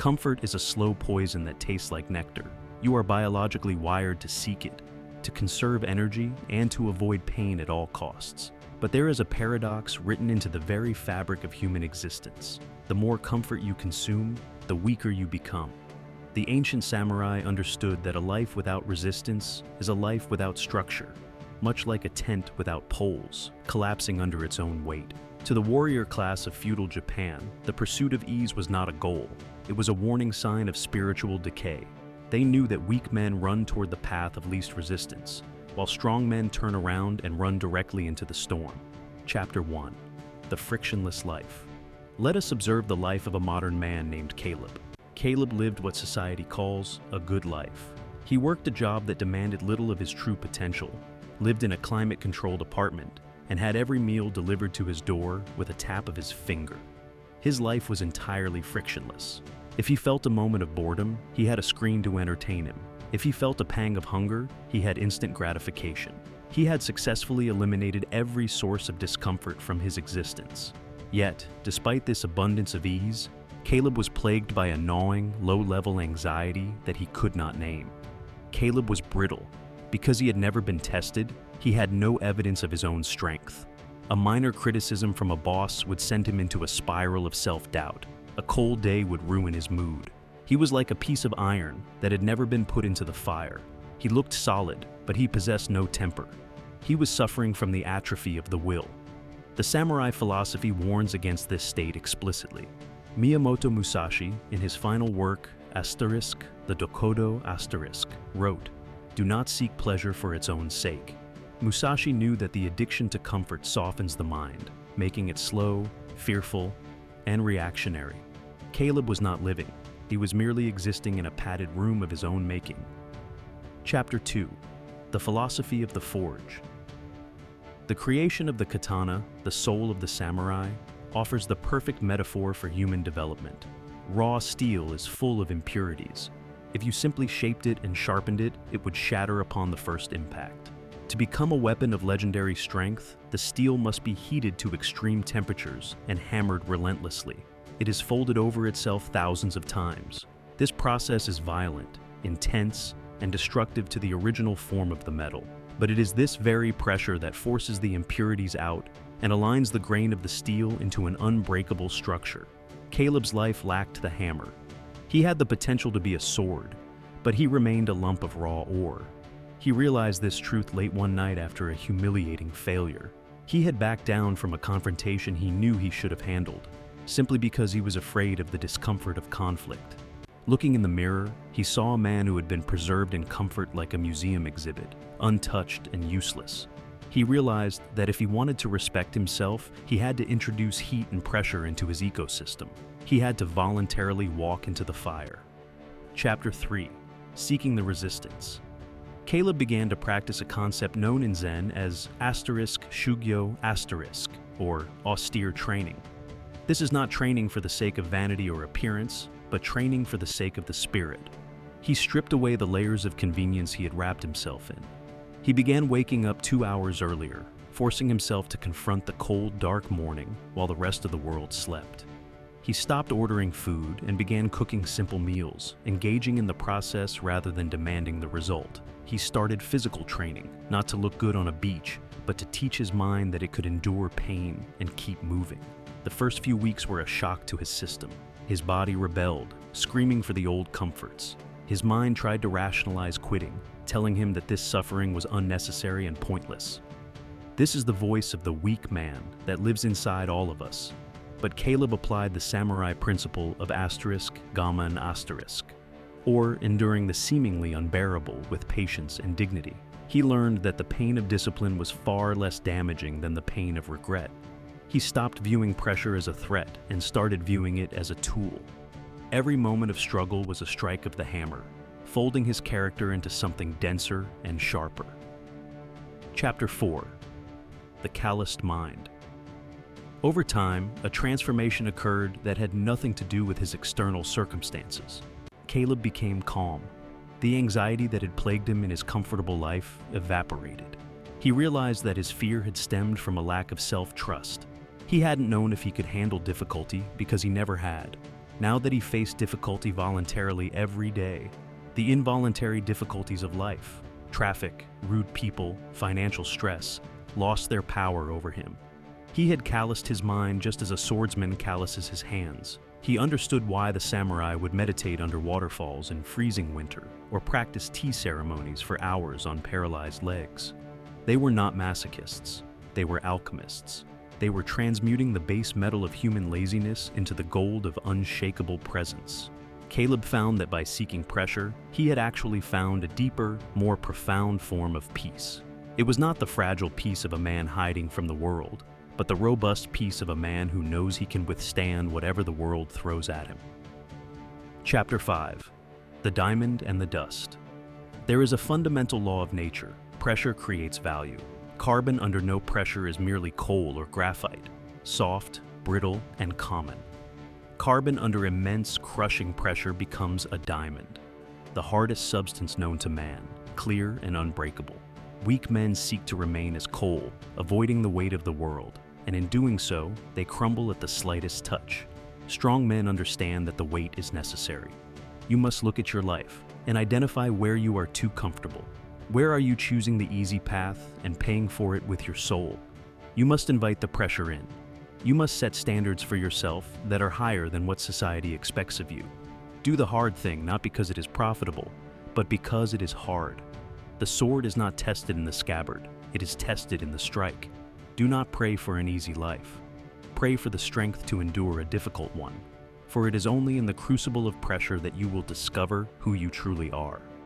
Comfort is a slow poison that tastes like nectar. You are biologically wired to seek it, to conserve energy, and to avoid pain at all costs. But there is a paradox written into the very fabric of human existence. The more comfort you consume, the weaker you become. The ancient samurai understood that a life without resistance is a life without structure, much like a tent without poles, collapsing under its own weight. To the warrior class of feudal Japan, the pursuit of ease was not a goal. It was a warning sign of spiritual decay. They knew that weak men run toward the path of least resistance, while strong men turn around and run directly into the storm. Chapter 1. The Frictionless Life. Let us observe the life of a modern man named Caleb. Caleb lived what society calls a good life. He worked a job that demanded little of his true potential, lived in a climate-controlled apartment, and had every meal delivered to his door with a tap of his finger. His life was entirely frictionless. If he felt a moment of boredom, he had a screen to entertain him. If he felt a pang of hunger, he had instant gratification. He had successfully eliminated every source of discomfort from his existence. Yet, despite this abundance of ease, Caleb was plagued by a gnawing, low-level anxiety that he could not name. Caleb was brittle. Because he had never been tested, he had no evidence of his own strength. A minor criticism from a boss would send him into a spiral of self-doubt. A cold day would ruin his mood. He was like a piece of iron that had never been put into the fire. He looked solid, but he possessed no temper. He was suffering from the atrophy of the will. The samurai philosophy warns against this state explicitly. Miyamoto Musashi, in his final work, the Dokodo, wrote, "Do not seek pleasure for its own sake." Musashi knew that the addiction to comfort softens the mind, making it slow, fearful, and reactionary. Caleb was not living. He was merely existing in a padded room of his own making. Chapter 2. The Philosophy of the Forge. The creation of the katana, the soul of the samurai, offers the perfect metaphor for human development. Raw steel is full of impurities. If you simply shaped it and sharpened it, it would shatter upon the first impact. To become a weapon of legendary strength, the steel must be heated to extreme temperatures and hammered relentlessly. It is folded over itself thousands of times. This process is violent, intense, and destructive to the original form of the metal. But it is this very pressure that forces the impurities out and aligns the grain of the steel into an unbreakable structure. Caleb's life lacked the hammer. He had the potential to be a sword, but he remained a lump of raw ore. He realized this truth late one night after a humiliating failure. He had backed down from a confrontation he knew he should have handled, simply because he was afraid of the discomfort of conflict. Looking in the mirror, he saw a man who had been preserved in comfort like a museum exhibit, untouched and useless. He realized that if he wanted to respect himself, he had to introduce heat and pressure into his ecosystem. He had to voluntarily walk into the fire. Chapter 3. Seeking the Resistance. Caleb began to practice a concept known in Zen as Shugyo or austere training. This is not training for the sake of vanity or appearance, but training for the sake of the spirit. He stripped away the layers of convenience he had wrapped himself in. He began waking up 2 hours earlier, forcing himself to confront the cold, dark morning while the rest of the world slept. He stopped ordering food and began cooking simple meals, engaging in the process rather than demanding the result. He started physical training, not to look good on a beach, but to teach his mind that it could endure pain and keep moving. The first few weeks were a shock to his system. His body rebelled, screaming for the old comforts. His mind tried to rationalize quitting, telling him that this suffering was unnecessary and pointless. This is the voice of the weak man that lives inside all of us. But Caleb applied the samurai principle of gamma and asterisk, or enduring the seemingly unbearable with patience and dignity. He learned that the pain of discipline was far less damaging than the pain of regret. He stopped viewing pressure as a threat and started viewing it as a tool. Every moment of struggle was a strike of the hammer, folding his character into something denser and sharper. Chapter 4. The Calloused Mind. Over time, a transformation occurred that had nothing to do with his external circumstances. Caleb became calm. The anxiety that had plagued him in his comfortable life evaporated. He realized that his fear had stemmed from a lack of self-trust. He hadn't known if he could handle difficulty because he never had. Now that he faced difficulty voluntarily every day, the involuntary difficulties of life, traffic, rude people, financial stress, lost their power over him. He had calloused his mind just as a swordsman calluses his hands. He understood why the samurai would meditate under waterfalls in freezing winter or practice tea ceremonies for hours on paralyzed legs. They were not masochists. They were alchemists. They were transmuting the base metal of human laziness into the gold of unshakable presence. Caleb found that by seeking pressure, he had actually found a deeper, more profound form of peace. It was not the fragile peace of a man hiding from the world, but the robust peace of a man who knows he can withstand whatever the world throws at him. Chapter 5. The Diamond and the Dust. There is a fundamental law of nature. Pressure creates value. Carbon under no pressure is merely coal or graphite, soft, brittle, and common. Carbon under immense, crushing pressure becomes a diamond, the hardest substance known to man, clear and unbreakable. Weak men seek to remain as coal, avoiding the weight of the world, and in doing so, they crumble at the slightest touch. Strong men understand that the weight is necessary. You must look at your life and identify where you are too comfortable. Where are you choosing the easy path and paying for it with your soul? You must invite the pressure in. You must set standards for yourself that are higher than what society expects of you. Do the hard thing not because it is profitable, but because it is hard. The sword is not tested in the scabbard, it is tested in the strike. Do not pray for an easy life. Pray for the strength to endure a difficult one, for it is only in the crucible of pressure that you will discover who you truly are.